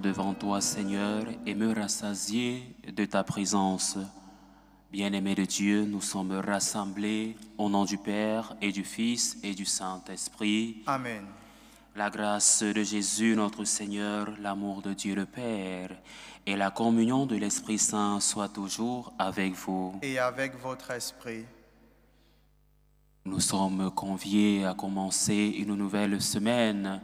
devant toi, Seigneur, et me rassasier de ta présence. Bien-aimés de Dieu, nous sommes rassemblés au nom du Père et du Fils et du Saint-Esprit. Amen. La grâce de Jésus notre Seigneur, l'amour de Dieu le Père et la communion de l'Esprit Saint soient toujours avec vous. Et avec votre esprit. Nous sommes conviés à commencer une nouvelle semaine.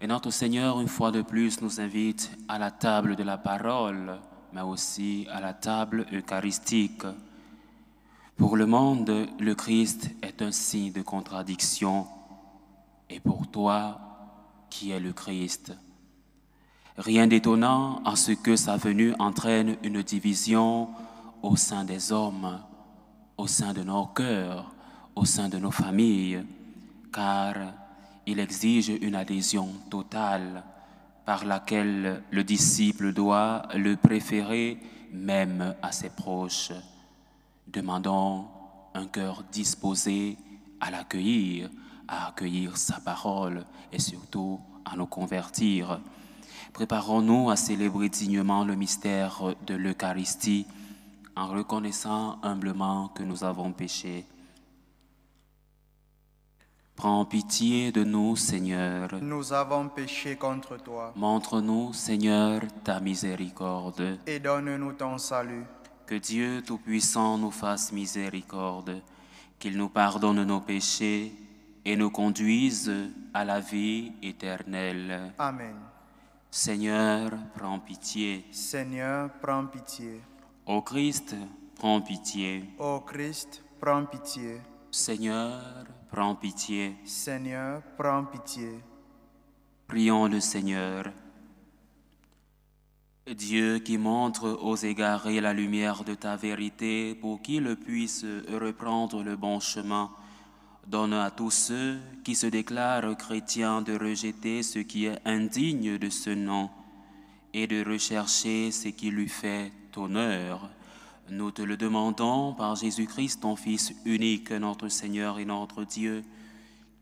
Et notre Seigneur, une fois de plus, nous invite à la table de la parole, mais aussi à la table eucharistique. Pour le monde, le Christ est un signe de contradiction. Et pour toi, qui est le Christ? Rien d'étonnant à ce que sa venue entraîne une division au sein des hommes, au sein de nos cœurs, au sein de nos familles, car il exige une adhésion totale par laquelle le disciple doit le préférer même à ses proches. Demandons un cœur disposé à l'accueillir, à accueillir sa parole et surtout à nous convertir. Préparons-nous à célébrer dignement le mystère de l'Eucharistie en reconnaissant humblement que nous avons péché. Prends pitié de nous, Seigneur. Nous avons péché contre toi. Montre-nous, Seigneur, ta miséricorde. Et donne-nous ton salut. Que Dieu Tout-Puissant nous fasse miséricorde, qu'il nous pardonne nos péchés et nous conduise à la vie éternelle. Amen. Seigneur, prends pitié. Seigneur, prends pitié. Ô Christ, prends pitié. Ô Christ, prends pitié. Seigneur, prends pitié. Seigneur, prends pitié. Prions le Seigneur. Dieu qui montre aux égarés la lumière de ta vérité pour qu'ils puissent reprendre le bon chemin, donne à tous ceux qui se déclarent chrétiens de rejeter ce qui est indigne de ce nom et de rechercher ce qui lui fait honneur. Nous te le demandons par Jésus-Christ, ton Fils unique, notre Seigneur et notre Dieu,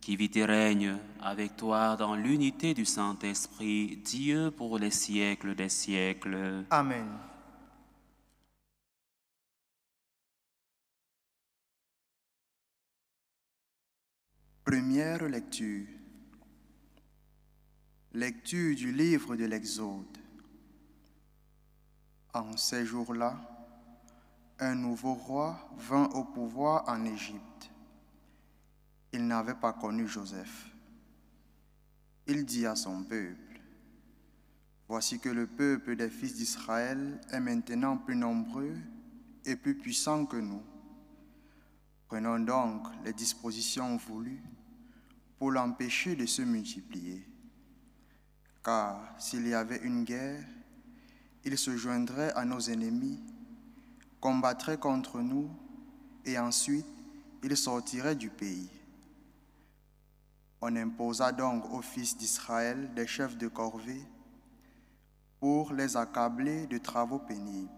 qui vit et règne avec toi dans l'unité du Saint-Esprit, Dieu pour les siècles des siècles. Amen. Première lecture. Lecture du livre de l'Exode. En ces jours-là, un nouveau roi vint au pouvoir en Égypte. Il n'avait pas connu Joseph. Il dit à son peuple, « Voici que le peuple des fils d'Israël est maintenant plus nombreux et plus puissant que nous. Prenons donc les dispositions voulues pour l'empêcher de se multiplier. Car s'il y avait une guerre, il se joindrait à nos ennemis, combattrait contre nous et ensuite il sortirait du pays. » On imposa donc aux fils d'Israël des chefs de corvée pour les accabler de travaux pénibles.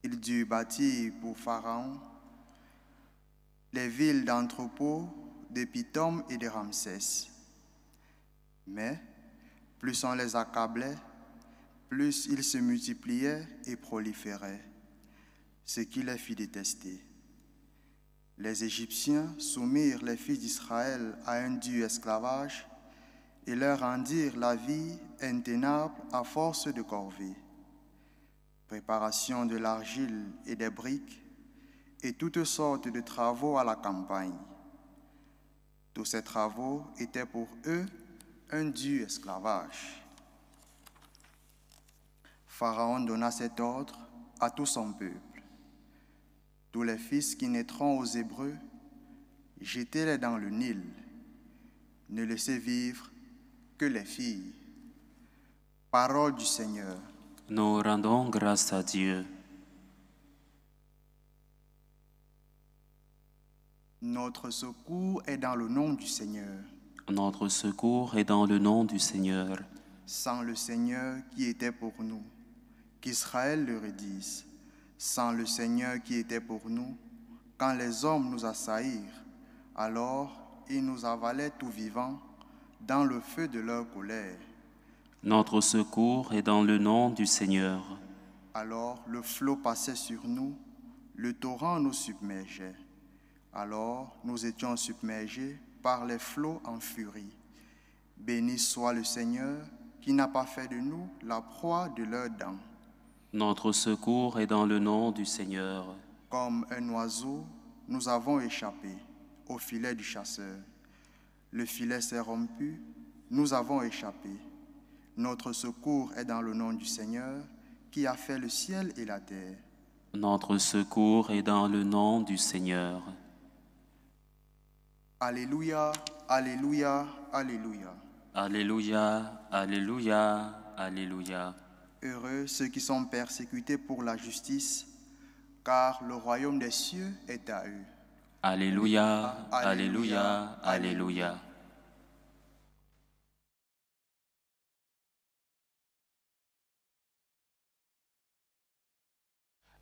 Ils durent bâtir pour Pharaon les villes d'entrepôts, de Pithom et de Ramsès. Mais plus on les accablait, plus ils se multipliaient et proliféraient, ce qui les fit détester. Les Égyptiens soumirent les fils d'Israël à un dur esclavage et leur rendirent la vie intenable à force de corvées, préparation de l'argile et des briques et toutes sortes de travaux à la campagne. Tous ces travaux étaient pour eux un dur esclavage. Pharaon donna cet ordre à tout son peuple. Tous les fils qui naîtront aux Hébreux, jetez-les dans le Nil. Ne laissez vivre que les filles. Parole du Seigneur. Nous rendons grâce à Dieu. Notre secours est dans le nom du Seigneur. Notre secours est dans le nom du Seigneur. Sans le Seigneur qui était pour nous, qu'Israël le redise. Sans le Seigneur qui était pour nous, quand les hommes nous assaillirent, alors ils nous avalaient tout vivants dans le feu de leur colère. Notre secours est dans le nom du Seigneur. Alors le flot passait sur nous, le torrent nous submergeait. Alors nous étions submergés par les flots en furie. Béni soit le Seigneur qui n'a pas fait de nous la proie de leurs dents. Notre secours est dans le nom du Seigneur. Comme un oiseau, nous avons échappé au filet du chasseur. Le filet s'est rompu, nous avons échappé. Notre secours est dans le nom du Seigneur qui a fait le ciel et la terre. Notre secours est dans le nom du Seigneur. Alléluia, alléluia, alléluia. Alléluia, alléluia, alléluia. Heureux ceux qui sont persécutés pour la justice, car le royaume des cieux est à eux. Alléluia, alléluia, alléluia.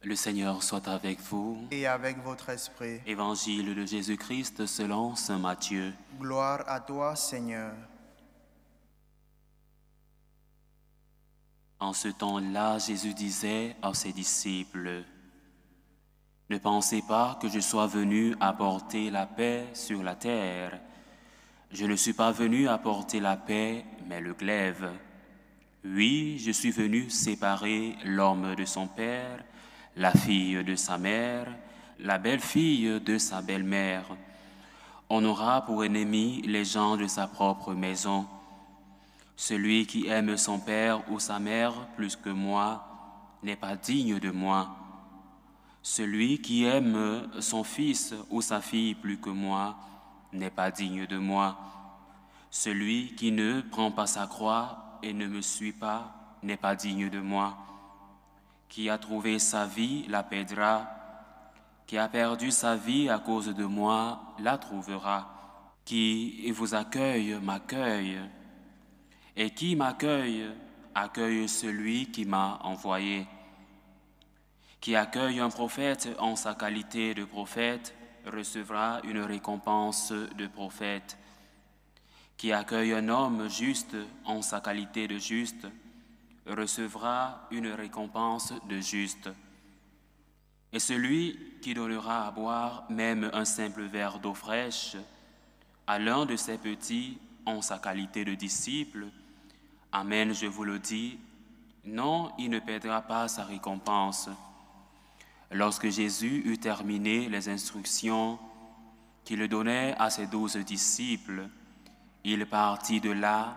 Le Seigneur soit avec vous. Et avec votre esprit. Évangile de Jésus-Christ selon saint Matthieu. Gloire à toi, Seigneur. En ce temps-là, Jésus disait à ses disciples, « Ne pensez pas que je sois venu apporter la paix sur la terre. Je ne suis pas venu apporter la paix, mais le glaive. Oui, je suis venu séparer l'homme de son père, la fille de sa mère, la belle-fille de sa belle-mère. On aura pour ennemis les gens de sa propre maison. Celui qui aime son père ou sa mère plus que moi n'est pas digne de moi. Celui qui aime son fils ou sa fille plus que moi n'est pas digne de moi. Celui qui ne prend pas sa croix et ne me suit pas n'est pas digne de moi. Qui a trouvé sa vie la perdra. Qui a perdu sa vie à cause de moi la trouvera. Qui vous accueille m'accueille. Et qui m'accueille, accueille celui qui m'a envoyé. Qui accueille un prophète en sa qualité de prophète recevra une récompense de prophète. Qui accueille un homme juste en sa qualité de juste recevra une récompense de juste. Et celui qui donnera à boire même un simple verre d'eau fraîche à l'un de ses petits en sa qualité de disciple, amen, je vous le dis, non, il ne perdra pas sa récompense. Lorsque Jésus eut terminé les instructions qu'il donnait à ses 12 disciples, il partit de là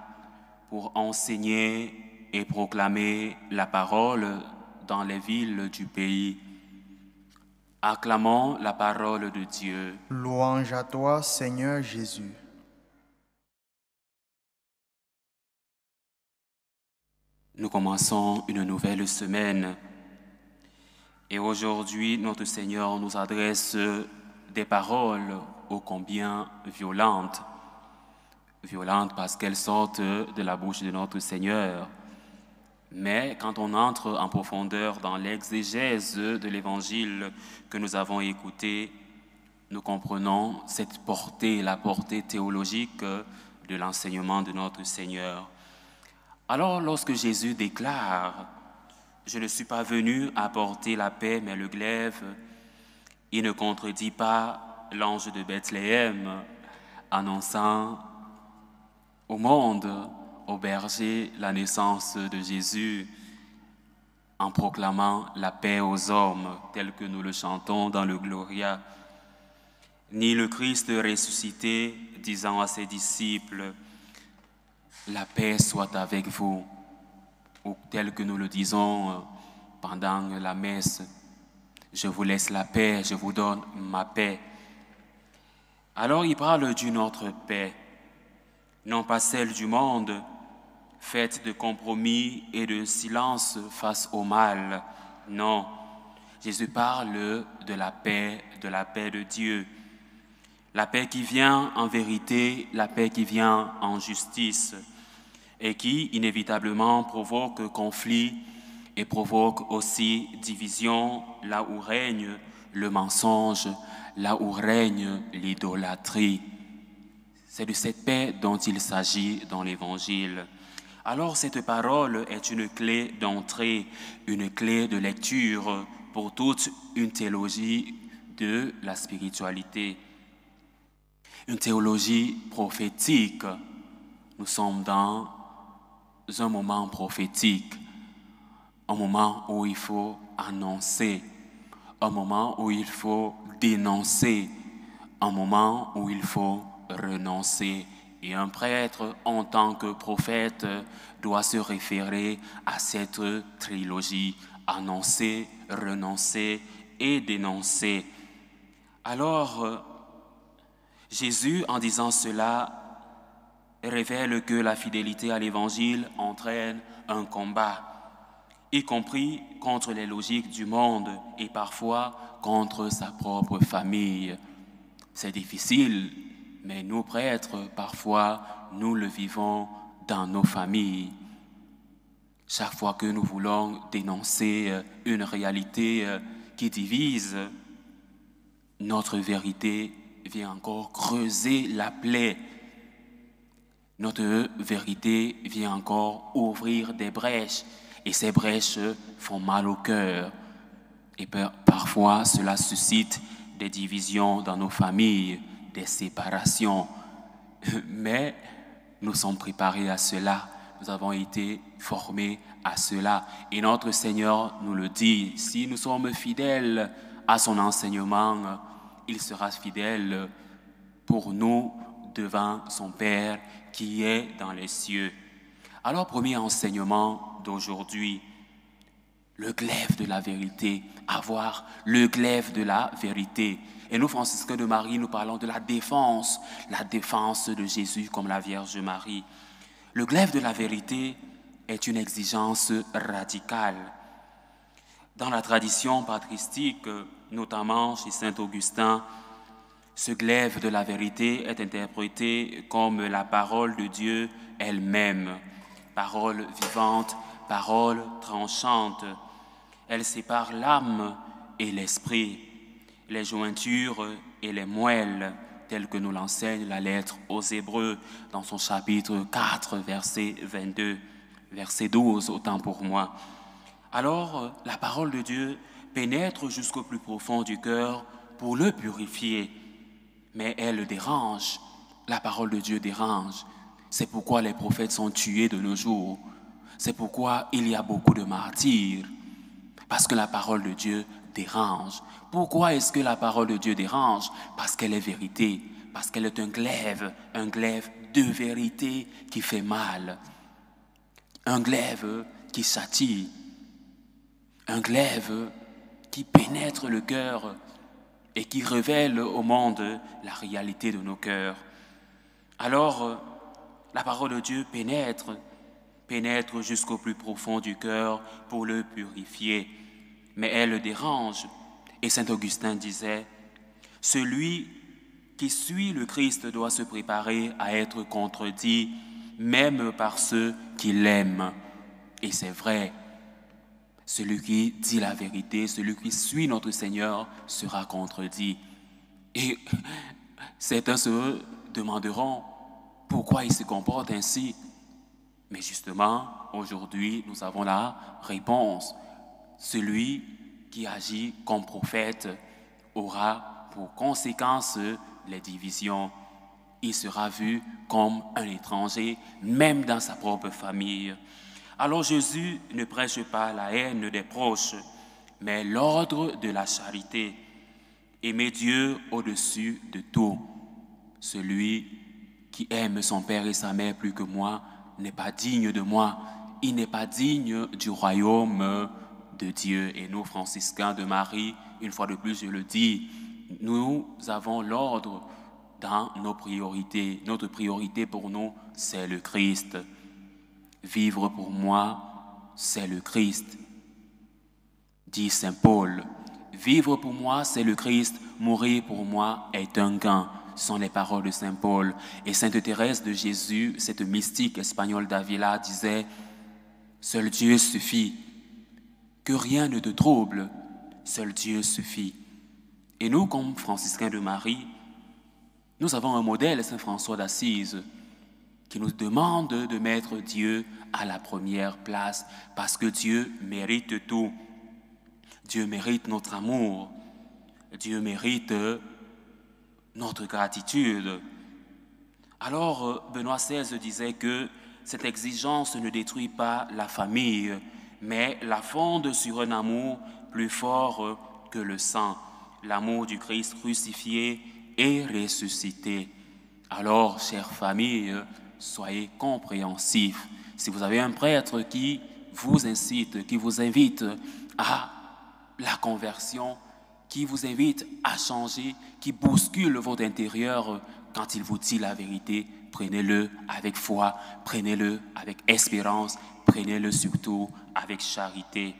pour enseigner et proclamer la parole dans les villes du pays. Acclamons la parole de Dieu. Louange à toi, Seigneur Jésus. Nous commençons une nouvelle semaine et aujourd'hui, notre Seigneur nous adresse des paroles ô combien violentes. Violentes parce qu'elles sortent de la bouche de notre Seigneur. Mais quand on entre en profondeur dans l'exégèse de l'évangile que nous avons écouté, nous comprenons cette portée, la portée théologique de l'enseignement de notre Seigneur. Alors lorsque Jésus déclare « Je ne suis pas venu apporter la paix mais le glaive », il ne contredit pas l'ange de Bethléem annonçant au monde, au berger, la naissance de Jésus en proclamant la paix aux hommes, tel que nous le chantons dans le Gloria. Ni le Christ ressuscité disant à ses disciples « La paix soit avec vous », ou tel que nous le disons pendant la messe « Je vous laisse la paix, je vous donne ma paix ». Alors il parle d'une autre paix, non pas celle du monde, faite de compromis et de silence face au mal. Non, Jésus parle de la paix de Dieu. La paix qui vient en vérité, la paix qui vient en justice et qui inévitablement provoque conflit et provoque aussi division là où règne le mensonge, là où règne l'idolâtrie. C'est de cette paix dont il s'agit dans l'Évangile. Alors cette parole est une clé d'entrée, une clé de lecture pour toute une théologie de la spiritualité. Une théologie prophétique. Nous sommes dans un moment prophétique, un moment où il faut annoncer, un moment où il faut dénoncer, un moment où il faut renoncer. Et un prêtre, en tant que prophète, doit se référer à cette trilogie, annoncer, renoncer et dénoncer. Alors, Jésus, en disant cela, révèle que la fidélité à l'Évangile entraîne un combat, y compris contre les logiques du monde et parfois contre sa propre famille. C'est difficile, mais nous prêtres, parfois, nous le vivons dans nos familles. Chaque fois que nous voulons dénoncer une réalité qui divise, notre vérité vient encore creuser la plaie. Notre vérité vient encore ouvrir des brèches et ces brèches font mal au cœur. Et parfois, cela suscite des divisions dans nos familles, des séparations. Mais nous sommes préparés à cela. Nous avons été formés à cela. Et notre Seigneur nous le dit, si nous sommes fidèles à son enseignement, il sera fidèle pour nous devant son Père qui est dans les cieux. Alors, premier enseignement d'aujourd'hui, le glaive de la vérité, avoir le glaive de la vérité. Et nous, franciscains de Marie, nous parlons de la défense de Jésus comme la Vierge Marie. Le glaive de la vérité est une exigence radicale. Dans la tradition patristique, notamment chez saint Augustin, ce glaive de la vérité est interprété comme la parole de Dieu elle-même, parole vivante, parole tranchante. Elle sépare l'âme et l'esprit, les jointures et les moelles, telles que nous l'enseigne la lettre aux Hébreux dans son chapitre 4, verset 22, verset 12, autant pour moi. Alors, la parole de Dieu pénètre jusqu'au plus profond du cœur pour le purifier, mais elle dérange. La parole de Dieu dérange. C'est pourquoi les prophètes sont tués de nos jours. C'est pourquoi il y a beaucoup de martyrs. Parce que la parole de Dieu dérange. Pourquoi est-ce que la parole de Dieu dérange? Parce qu'elle est vérité, parce qu'elle est un glaive de vérité qui fait mal, un glaive qui châtie, un glaive qui pénètre le cœur et qui révèle au monde la réalité de nos cœurs. Alors, la parole de Dieu pénètre jusqu'au plus profond du cœur pour le purifier. Mais elle le dérange. Et saint Augustin disait, « Celui qui suit le Christ doit se préparer à être contredit, même par ceux qui l'aiment. » Et c'est vrai, celui qui dit la vérité, celui qui suit notre Seigneur sera contredit. Et certains se demanderont pourquoi il se comporte ainsi. Mais justement, aujourd'hui, nous avons la réponse. Celui qui agit comme prophète aura pour conséquence les divisions. Il sera vu comme un étranger, même dans sa propre famille. Alors Jésus ne prêche pas la haine des proches, mais l'ordre de la charité. Aimer Dieu au-dessus de tout. Celui qui aime son père et sa mère plus que moi n'est pas digne de moi. Il n'est pas digne du royaume de Dieu. Et nous, franciscains de Marie, une fois de plus, je le dis, nous avons l'ordre dans nos priorités. Notre priorité pour nous, c'est le Christ. Vivre pour moi, c'est le Christ. Dit saint Paul, vivre pour moi, c'est le Christ. Mourir pour moi est un gain. Ce sont les paroles de saint Paul. Et sainte Thérèse de Jésus, cette mystique espagnole d'Avila, disait, seul Dieu suffit. Que rien ne te trouble, seul Dieu suffit. Et nous, comme franciscains de Marie, nous avons un modèle, saint François d'Assise. qui nous demande de mettre Dieu à la première place, parce que Dieu mérite tout. Dieu mérite notre amour. Dieu mérite notre gratitude. Alors, Benoît XVI disait que cette exigence ne détruit pas la famille, mais la fonde sur un amour plus fort que le sang, l'amour du Christ crucifié et ressuscité. Alors, chère famille, soyez compréhensifs. Si vous avez un prêtre qui vous incite, qui vous invite à la conversion, qui vous invite à changer, qui bouscule votre intérieur, quand il vous dit la vérité, prenez-le avec foi, prenez-le avec espérance, prenez-le surtout avec charité.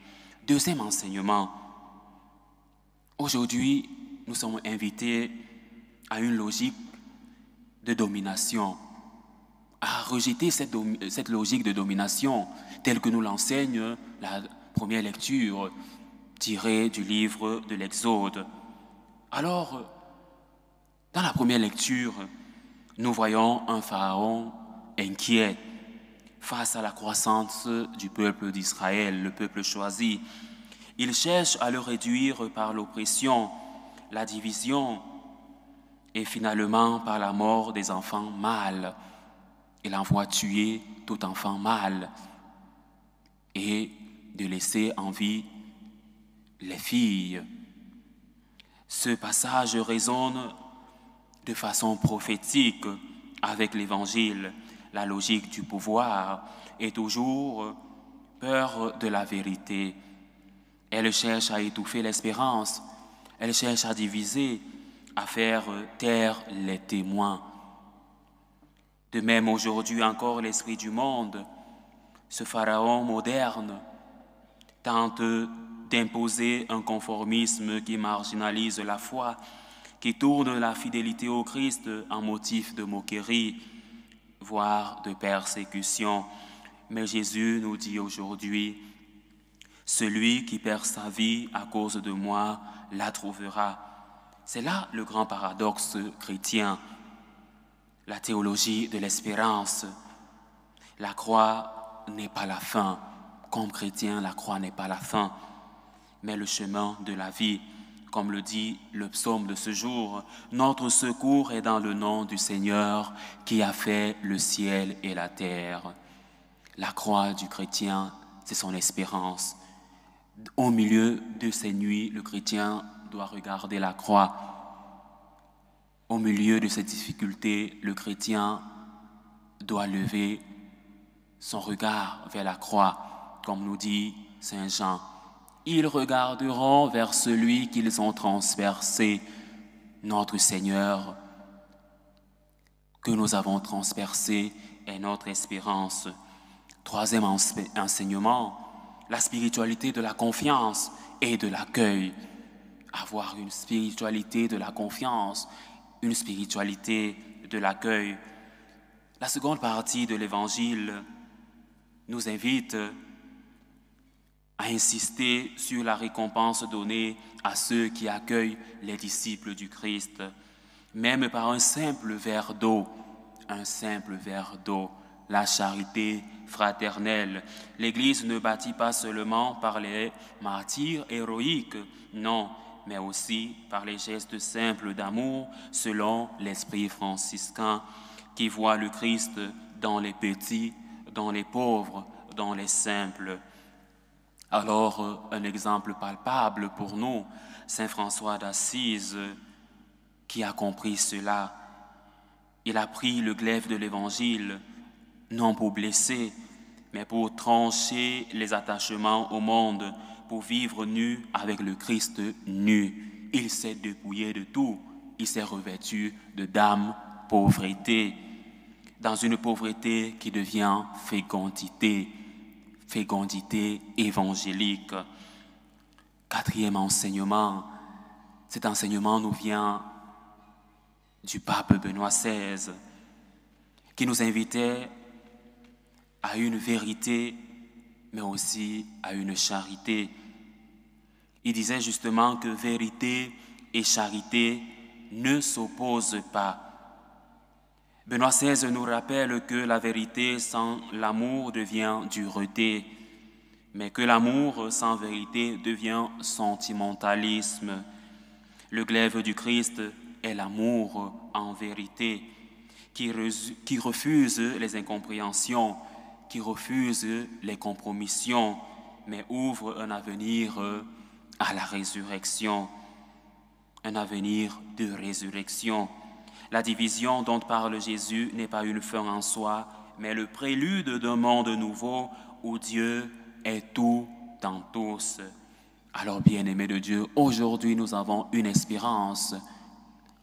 Deuxième enseignement. Aujourd'hui, nous sommes invités à une logique de domination, à rejeter cette logique de domination telle que nous l'enseigne la première lecture tirée du livre de l'Exode. Alors, dans la première lecture, nous voyons un pharaon inquiet face à la croissance du peuple d'Israël, le peuple choisi. Il cherche à le réduire par l'oppression, la division et finalement par la mort des enfants mâles. Il envoie tuer tout enfant mâle et de laisser en vie les filles. Ce passage résonne de façon prophétique avec l'Évangile. La logique du pouvoir est toujours peur de la vérité. Elle cherche à étouffer l'espérance. Elle cherche à diviser, à faire taire les témoins. De même, aujourd'hui encore, l'esprit du monde, ce pharaon moderne, tente d'imposer un conformisme qui marginalise la foi, qui tourne la fidélité au Christ en motif de moquerie, voire de persécution. Mais Jésus nous dit aujourd'hui, « Celui qui perd sa vie à cause de moi la trouvera. » C'est là le grand paradoxe chrétien, la théologie de l'espérance. La croix n'est pas la fin. Comme chrétien, la croix n'est pas la fin, mais le chemin de la vie. Comme le dit le psaume de ce jour, notre secours est dans le nom du Seigneur qui a fait le ciel et la terre. La croix du chrétien, c'est son espérance. Au milieu de ces nuits, le chrétien doit regarder la croix. Au milieu de ces difficultés, le chrétien doit lever son regard vers la croix, comme nous dit Saint Jean. Ils regarderont vers celui qu'ils ont transpercé, notre Seigneur, que nous avons transpercé est notre espérance. Troisième enseignement, la spiritualité de la confiance et de l'accueil. Avoir une spiritualité de la confiance, une spiritualité de l'accueil. La seconde partie de l'Évangile nous invite à insister sur la récompense donnée à ceux qui accueillent les disciples du Christ, même par un simple verre d'eau, la charité fraternelle. L'Église ne bâtit pas seulement par les martyrs héroïques, non, mais aussi par les gestes simples d'amour selon l'esprit franciscain qui voit le Christ dans les petits, dans les pauvres, dans les simples. Alors, un exemple palpable pour nous, Saint François d'Assise, qui a compris cela. Il a pris le glaive de l'Évangile, non pour blesser, mais pour trancher les attachements au monde, pour vivre nu avec le Christ nu. Il s'est dépouillé de tout, il s'est revêtu de dame pauvreté, dans une pauvreté qui devient fécondité évangélique. Quatrième enseignement, cet enseignement nous vient du pape Benoît XVI, qui nous invitait à une vérité, mais aussi à une charité. Il disait justement que vérité et charité ne s'opposent pas. Benoît XVI nous rappelle que la vérité sans l'amour devient dureté, mais que l'amour sans vérité devient sentimentalisme. Le glaive du Christ est l'amour en vérité, qui refuse les incompréhensions, qui refuse les compromissions, mais ouvre un avenir à la résurrection, un avenir de résurrection. La division dont parle Jésus n'est pas une fin en soi, mais le prélude d'un monde nouveau où Dieu est tout dans tous. Alors, bien-aimés de Dieu, aujourd'hui nous avons une espérance,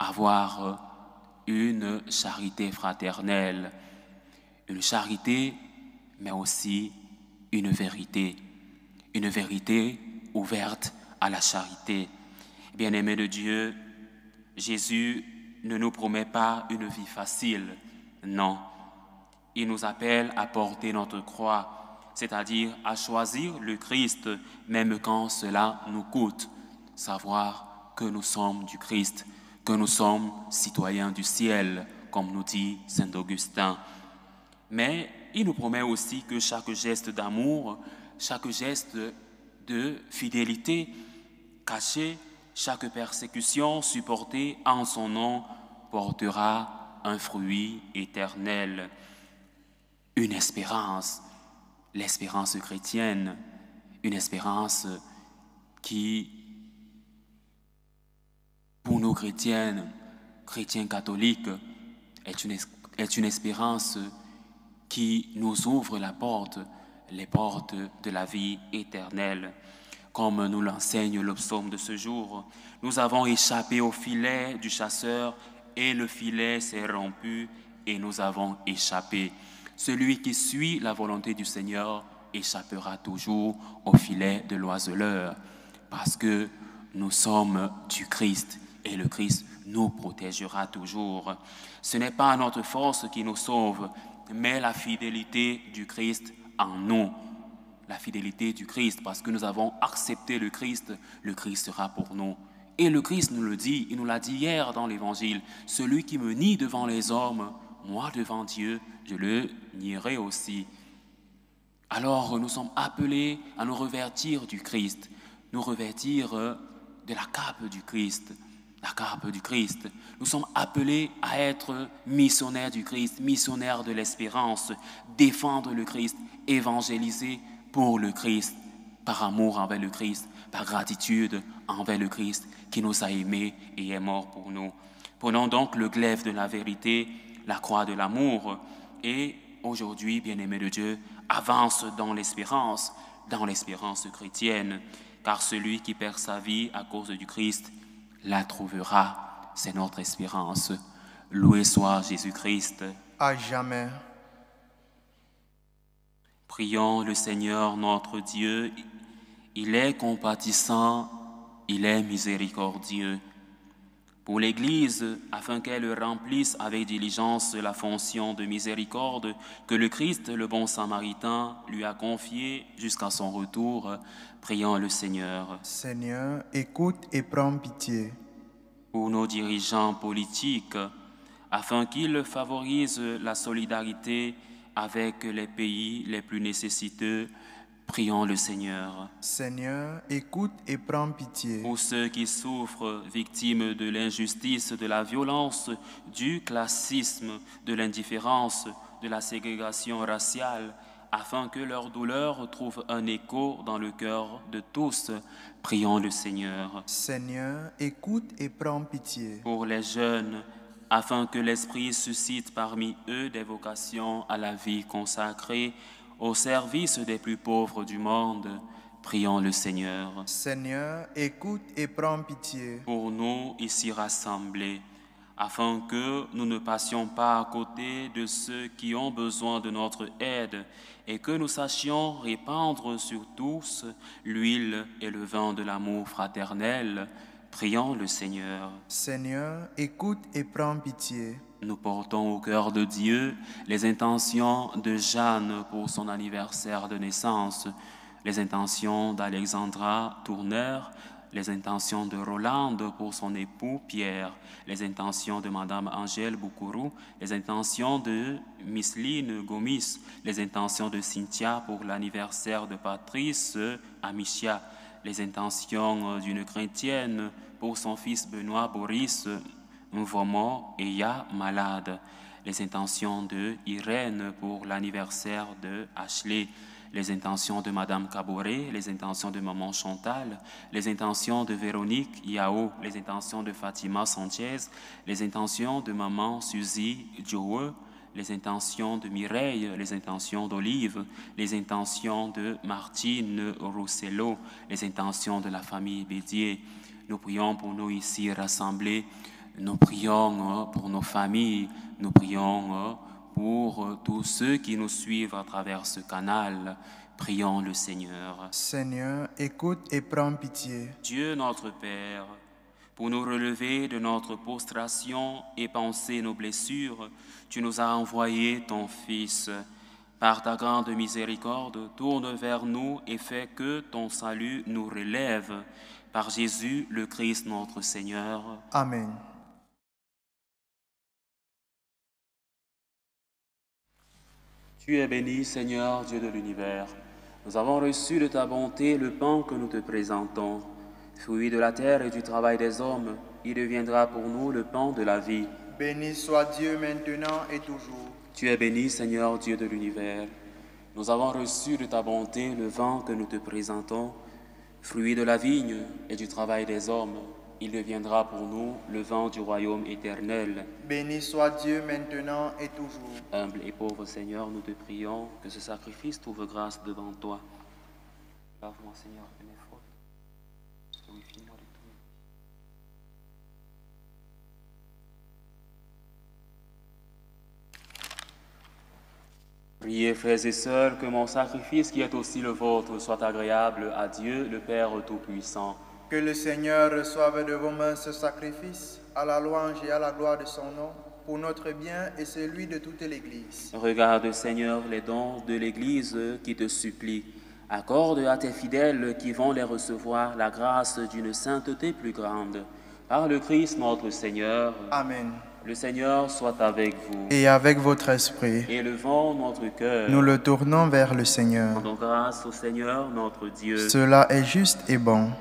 avoir une charité fraternelle, une charité, mais aussi une vérité ouverte à la charité. Bien-aimés de Dieu, Jésus ne nous promet pas une vie facile, non. Il nous appelle à porter notre croix, c'est-à-dire à choisir le Christ, même quand cela nous coûte. Savoir que nous sommes du Christ, que nous sommes citoyens du ciel, comme nous dit saint Augustin. Mais il nous promet aussi que chaque geste d'amour, chaque geste de fidélité cachée, chaque persécution supportée en son nom portera un fruit éternel, une espérance, l'espérance chrétienne, une espérance qui, pour nous chrétiens catholiques, est une espérance qui nous ouvre les portes de la vie éternelle. Comme nous l'enseigne le psaume de ce jour, nous avons échappé au filet du chasseur et le filet s'est rompu et nous avons échappé. Celui qui suit la volonté du Seigneur échappera toujours au filet de l'oiseleur parce que nous sommes du Christ et le Christ nous protégera toujours. Ce n'est pas notre force qui nous sauve, mais la fidélité du Christ en nous. La fidélité du Christ, parce que nous avons accepté le Christ sera pour nous. Et le Christ nous le dit, il nous l'a dit hier dans l'Évangile, celui qui me nie devant les hommes, moi devant Dieu, je le nierai aussi. Alors nous sommes appelés à nous revêtir du Christ, nous revêtir de la cape du Christ, la cape du Christ. Nous sommes appelés à être missionnaires du Christ, missionnaires de l'espérance, défendre le Christ, évangéliser pour le Christ, par amour envers le Christ, par gratitude envers le Christ qui nous a aimés et est mort pour nous. Prenons donc le glaive de la vérité, la croix de l'amour, et aujourd'hui, bien-aimés de Dieu, avance dans l'espérance chrétienne, car celui qui perd sa vie à cause du Christ la trouvera. C'est notre espérance. Loué soit Jésus-Christ. À jamais. Prions le Seigneur notre Dieu. Il est compatissant, il est miséricordieux. Pour l'Église, afin qu'elle remplisse avec diligence la fonction de miséricorde que le Christ, le bon Samaritain, lui a confiée jusqu'à son retour, prions le Seigneur. Seigneur, écoute et prends pitié. Pour nos dirigeants politiques, afin qu'ils favorisent la solidarité avec les pays les plus nécessiteux, prions le Seigneur. Seigneur, écoute et prends pitié. Pour ceux qui souffrent, victimes de l'injustice, de la violence, du classisme, de l'indifférence, de la ségrégation raciale, afin que leur douleur trouve un écho dans le cœur de tous, prions le Seigneur. Seigneur, écoute et prends pitié. Pour les jeunes, afin que l'Esprit suscite parmi eux des vocations à la vie consacrée, au service des plus pauvres du monde, prions le Seigneur. Seigneur, écoute et prends pitié. Pour nous ici rassemblés, afin que nous ne passions pas à côté de ceux qui ont besoin de notre aide et que nous sachions répandre sur tous l'huile et le vin de l'amour fraternel, prions le Seigneur. Seigneur, écoute et prends pitié. Nous portons au cœur de Dieu les intentions de Jeanne pour son anniversaire de naissance, les intentions d'Alexandra Tourneur, les intentions de Rolande pour son époux Pierre, les intentions de Madame Angèle Boukourou, les intentions de Micheline Gomis, les intentions de Cynthia pour l'anniversaire de Patrice Amicia, les intentions d'une chrétienne pour son fils Benoît Boris Mvomo Eya malade, les intentions de Irène pour l'anniversaire de Ashley, les intentions de Madame Caboret, les intentions de Maman Chantal, les intentions de Véronique Yao, les intentions de Fatima Sanchez, les intentions de Maman Suzy Joe, les intentions de Mireille, les intentions d'Olive, les intentions de Martine Rousselot, les intentions de la famille Bédier. Nous prions pour nous ici rassemblés, nous prions pour nos familles, nous prions pour tous ceux qui nous suivent à travers ce canal. Prions le Seigneur. Seigneur, écoute et prends pitié. Dieu notre Père, pour nous relever de notre prostration et panser nos blessures, tu nous as envoyé ton Fils. Par ta grande miséricorde, tourne vers nous et fais que ton salut nous relève. Par Jésus, le Christ notre Seigneur. Amen. Tu es béni, Seigneur, Dieu de l'univers. Nous avons reçu de ta bonté le pain que nous te présentons. Fruit de la terre et du travail des hommes, il deviendra pour nous le pain de la vie. Béni soit Dieu maintenant et toujours. Tu es béni, Seigneur, Dieu de l'univers. Nous avons reçu de ta bonté le vin que nous te présentons. Fruit de la vigne et du travail des hommes, il deviendra pour nous le vin du royaume éternel. Béni soit Dieu maintenant et toujours. Humble et pauvre Seigneur, nous te prions que ce sacrifice trouve grâce devant toi. Lave-moi, Seigneur, de mes fautes. Purifie-moi de tout. Priez, frères et sœurs, que mon sacrifice, qui est aussi le vôtre, soit agréable à Dieu, le Père Tout-Puissant. Que le Seigneur reçoive de vos mains ce sacrifice, à la louange et à la gloire de son nom, pour notre bien et celui de toute l'Église. Regarde, Seigneur, les dons de l'Église qui te supplie. Accorde à tes fidèles qui vont les recevoir la grâce d'une sainteté plus grande. Par le Christ notre Seigneur. Amen. Le Seigneur soit avec vous. Et avec votre esprit, Élevons notre cœur. nous le tournons vers le Seigneur. Rendons grâce au Seigneur notre Dieu. Cela est juste et bon.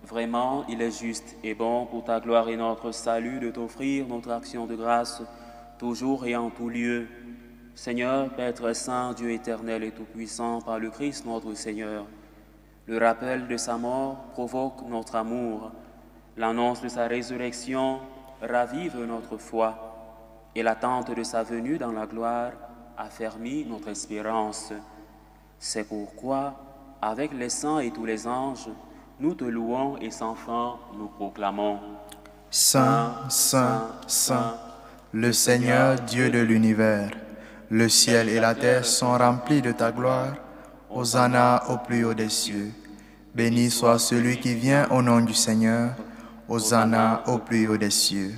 Vraiment, il est juste et bon pour ta gloire et notre salut de t'offrir notre action de grâce, toujours et en tout lieu. Seigneur, Père très saint, Dieu éternel et tout-puissant, par le Christ notre Seigneur, le rappel de sa mort provoque notre amour, l'annonce de sa résurrection ravive notre foi, et l'attente de sa venue dans la gloire affermit notre espérance. C'est pourquoi, avec les saints et tous les anges, nous te louons et sans fin nous proclamons. Saint, Saint, Saint, le Seigneur Dieu de l'univers, le ciel et la terre sont remplis de ta gloire. Hosanna au plus haut des cieux. Béni soit celui qui vient au nom du Seigneur. Hosanna au plus haut des cieux.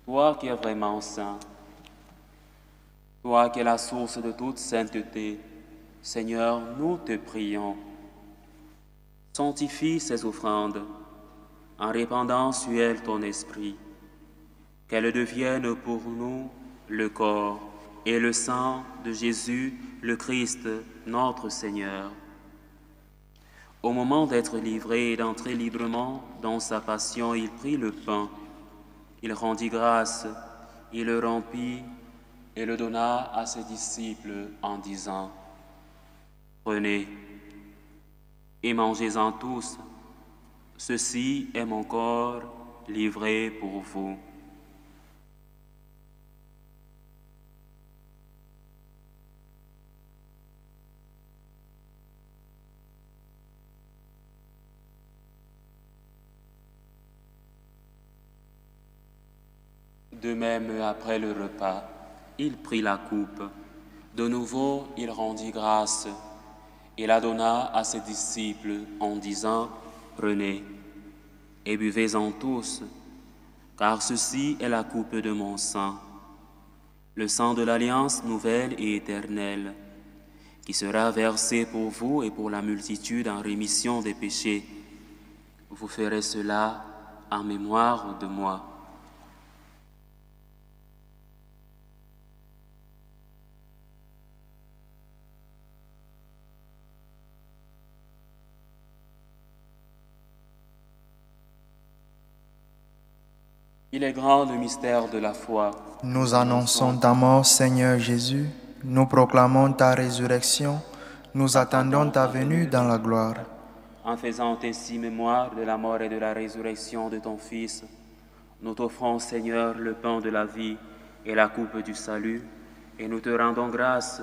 Toi qui es vraiment saint, toi qui es la source de toute sainteté, Seigneur, nous te prions. Sanctifie ces offrandes en répandant sur elles ton esprit, qu'elles deviennent pour nous le corps et le sang de Jésus, le Christ, notre Seigneur. Au moment d'être livré et d'entrer librement dans sa passion, il prit le pain, il rendit grâce, il le rompit et le donna à ses disciples en disant : « Prenez et mangez-en tous, ceci est mon corps livré pour vous. » De même, après le repas, il prit la coupe. De nouveau, il rendit grâce et la donna à ses disciples en disant : « Prenez et buvez-en tous, car ceci est la coupe de mon sang, le sang de l'alliance nouvelle et éternelle, qui sera versé pour vous et pour la multitude en rémission des péchés. Vous ferez cela en mémoire de moi. Il est grand le mystère de la foi. Nous annonçons ta mort, Seigneur Jésus. Nous proclamons ta résurrection. Nous attendons ta venue dans la gloire. En faisant ainsi mémoire de la mort et de la résurrection de ton Fils, nous t'offrons, Seigneur, le pain de la vie et la coupe du salut, et nous te rendons grâce,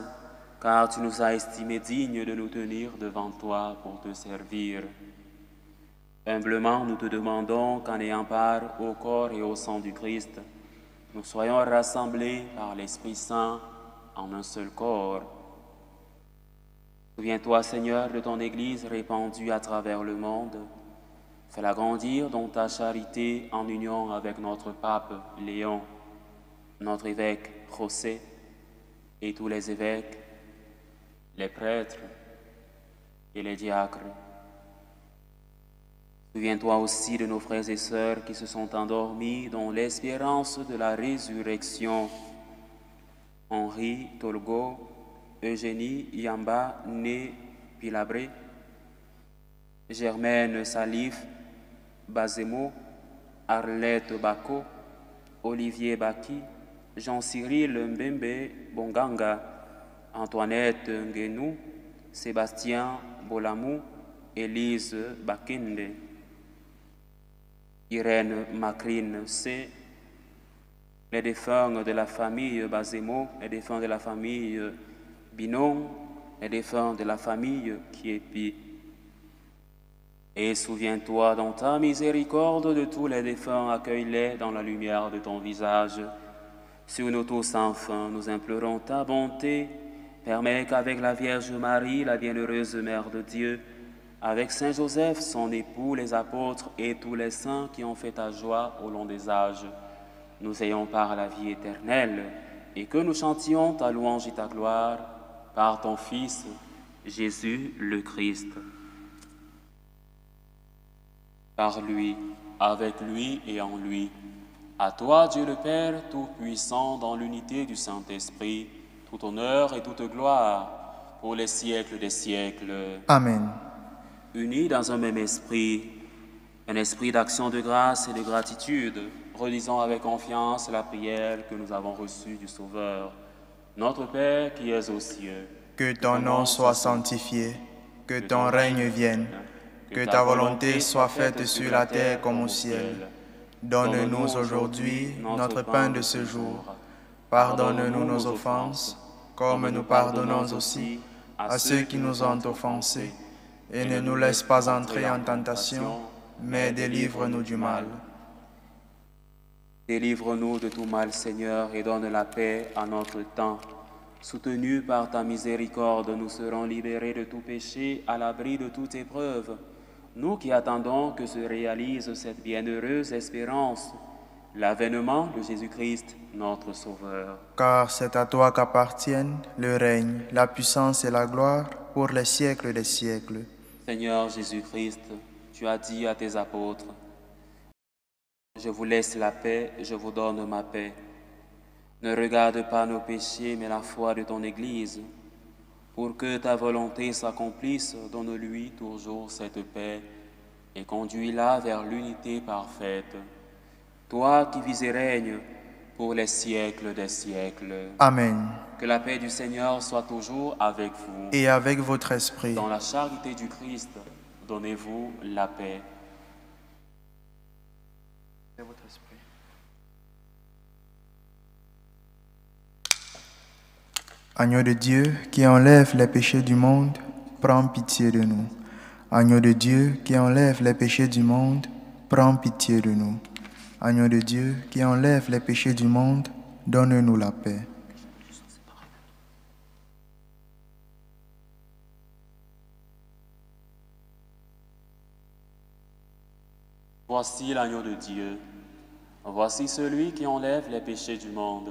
car tu nous as estimés dignes de nous tenir devant toi pour te servir. Humblement, nous te demandons qu'en ayant part au corps et au sang du Christ, nous soyons rassemblés par l'Esprit Saint en un seul corps. Souviens-toi, Seigneur, de ton Église répandue à travers le monde. Fais-la grandir dans ta charité en union avec notre pape Léon, notre évêque José et tous les évêques, les prêtres et les diacres. Souviens-toi aussi de nos frères et sœurs qui se sont endormis dans l'espérance de la résurrection. Henri Tolgo, Eugénie Yamba Né Pilabré, Germaine Salif Bazemo, Arlette Bako, Olivier Baki, Jean-Cyril Mbembe Bonganga, Antoinette Nguenou, Sébastien Bolamou, Élise Bakende, Irène Macrine C, les défunts de la famille Bazemo, les défunts de la famille Binon, les défunts de la famille Kiepi. Et souviens-toi dans ta miséricorde de tous les défunts, accueille-les dans la lumière de ton visage. Sur nous tous enfin, nous implorons ta bonté. Permets qu'avec la Vierge Marie, la bienheureuse Mère de Dieu, avec Saint Joseph, son époux, les apôtres et tous les saints qui ont fait ta joie au long des âges, nous ayons part à la vie éternelle et que nous chantions ta louange et ta gloire par ton Fils, Jésus le Christ. Par lui, avec lui et en lui, à toi, Dieu le Père, Tout-Puissant, dans l'unité du Saint-Esprit, tout honneur et toute gloire pour les siècles des siècles. Amen. Unis dans un même esprit, un esprit d'action de grâce et de gratitude, relisons avec confiance la prière que nous avons reçue du Sauveur. Notre Père qui es aux cieux, que ton nom soit sanctifié, que ton règne vienne, que ta volonté soit faite sur la terre comme au ciel. Donne-nous aujourd'hui notre pain de ce jour. Pardonne-nous nos offenses, comme nous pardonnons aussi à ceux qui nous ont offensés. Et ne nous laisse pas entrer en tentation, mais délivre-nous du mal. Délivre-nous de tout mal, Seigneur, et donne la paix à notre temps. Soutenus par ta miséricorde, nous serons libérés de tout péché, à l'abri de toute épreuve. Nous qui attendons que se réalise cette bienheureuse espérance, l'avènement de Jésus-Christ, notre Sauveur. Car c'est à toi qu'appartiennent le règne, la puissance et la gloire pour les siècles des siècles. Seigneur Jésus-Christ, tu as dit à tes apôtres, « Je vous laisse la paix, je vous donne ma paix. Ne regarde pas nos péchés, mais la foi de ton Église. Pour que ta volonté s'accomplisse, donne-lui toujours cette paix et conduis-la vers l'unité parfaite. Toi qui vis et règnes pour les siècles des siècles. Amen. Que la paix du Seigneur soit toujours avec vous. Et avec votre esprit. Dans la charité du Christ, donnez-vous la paix. Et votre esprit. Agneau de Dieu qui enlève les péchés du monde, prends pitié de nous. Agneau de Dieu qui enlève les péchés du monde, prends pitié de nous. Agneau de Dieu qui enlève les péchés du monde, donne-nous la paix. Voici l'agneau de Dieu. Voici celui qui enlève les péchés du monde.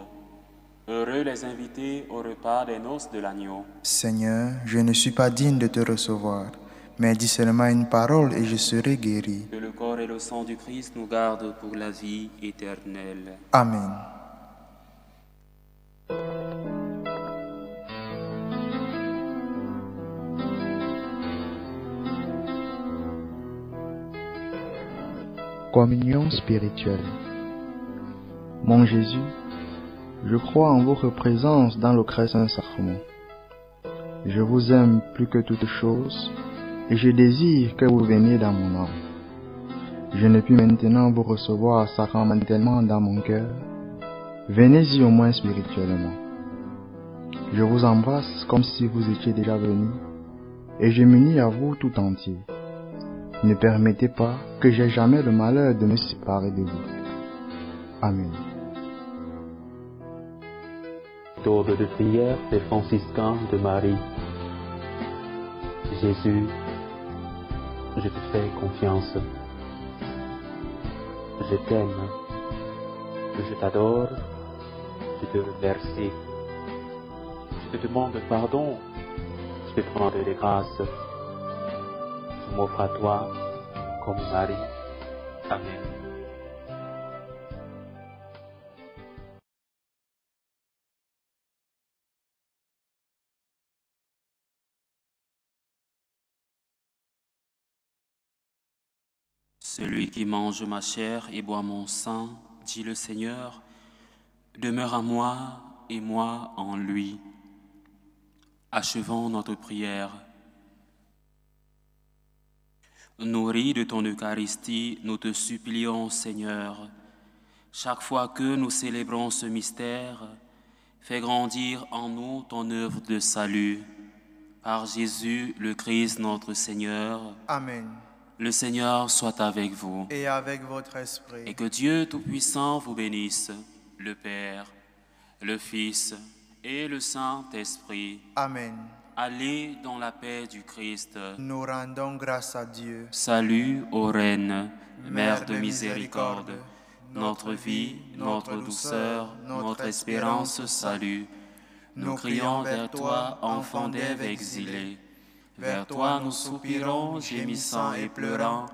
Heureux les invités au repas des noces de l'agneau. Seigneur, je ne suis pas digne de te recevoir, Mais dis seulement une parole et je serai guéri. Que le corps et le sang du Christ nous gardent pour la vie éternelle. Amen. Communion spirituelle. Mon Jésus, je crois en votre présence dans le très saint sacrement. Je vous aime plus que toute chose et je désire que vous veniez dans mon âme. Je ne puis maintenant vous recevoir sacramentellement dans mon cœur. Venez-y au moins spirituellement. Je vous embrasse comme si vous étiez déjà venu et je m'unis à vous tout entier. Ne permettez pas que j'aie jamais le malheur de me séparer de vous. Amen. Tour de prière des franciscains de Marie. Jésus, je te fais confiance. Je t'aime. Je t'adore. Je te remercie. Je te demande pardon. Je te demande des grâces. Je m'offre à toi comme Marie. Amen. Celui qui mange ma chair et boit mon sang, dit le Seigneur, demeure en moi et moi en lui. Achevons notre prière. Nourris de ton Eucharistie, nous te supplions, Seigneur, chaque fois que nous célébrons ce mystère, fais grandir en nous ton œuvre de salut. Par Jésus, le Christ, notre Seigneur. Amen. Le Seigneur soit avec vous. Et avec votre esprit. Et que Dieu Tout-Puissant vous bénisse, le Père, le Fils et le Saint-Esprit. Amen. Allez dans la paix du Christ. Nous rendons grâce à Dieu. Salut ô Reine, Mère de miséricorde, notre vie, notre douceur, notre espérance, salut. Nous crions vers toi, enfant d'Ève exilé. Vers toi nous soupirons, gémissant et pleurant,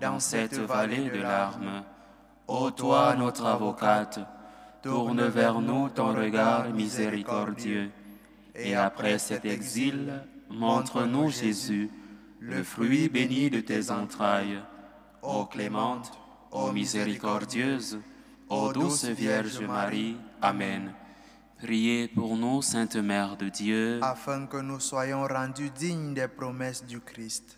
dans cette vallée de larmes. Ô toi, notre avocate, tourne vers nous ton regard miséricordieux. Et après cet exil, montre-nous Jésus, le fruit béni de tes entrailles. Ô clémente, ô miséricordieuse, ô douce Vierge Marie. Amen. Priez pour nous, Sainte Mère de Dieu, afin que nous soyons rendus dignes des promesses du Christ.